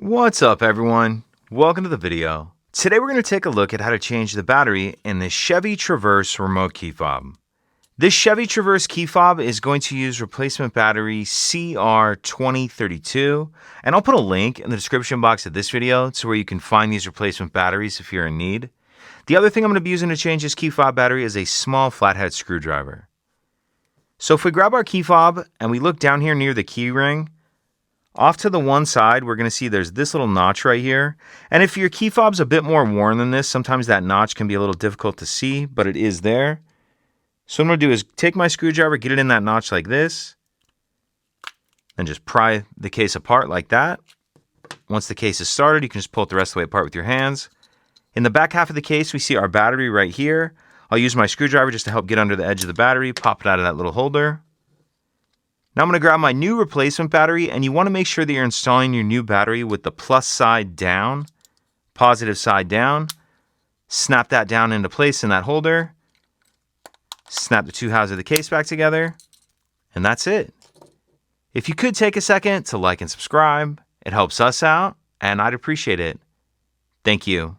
What's up, everyone? Welcome to the video. Today we're going to take a look at how to change the battery in the Chevy Traverse remote key fob. This Chevy Traverse key fob is going to use replacement battery CR2032, and I'll put a link in the description box of this video to where you can find these replacement batteries if you're in need. The other thing I'm going to be using to change this key fob battery is a small flathead screwdriver. So if we grab our key fob and we look down here near the key ring, off to the one side, we're going to see there's this little notch right here. And if your key fob's a bit more worn than this, sometimes that notch can be a little difficult to see, but it is there. So what I'm going to do is take my screwdriver, get it in that notch like this, and just pry the case apart like that. Once the case is started, you can just pull it the rest of the way apart with your hands. In the back half of the case, we see our battery right here. I'll use my screwdriver just to help get under the edge of the battery, pop it out of that little holder. Now I'm going to grab my new replacement battery, and you want to make sure that you're installing your new battery with the plus side down, positive side down. Snap that down into place in that holder. Snap the two halves of the case back together, and that's it. If you could take a second to like and subscribe, it helps us out, and I'd appreciate it. Thank you.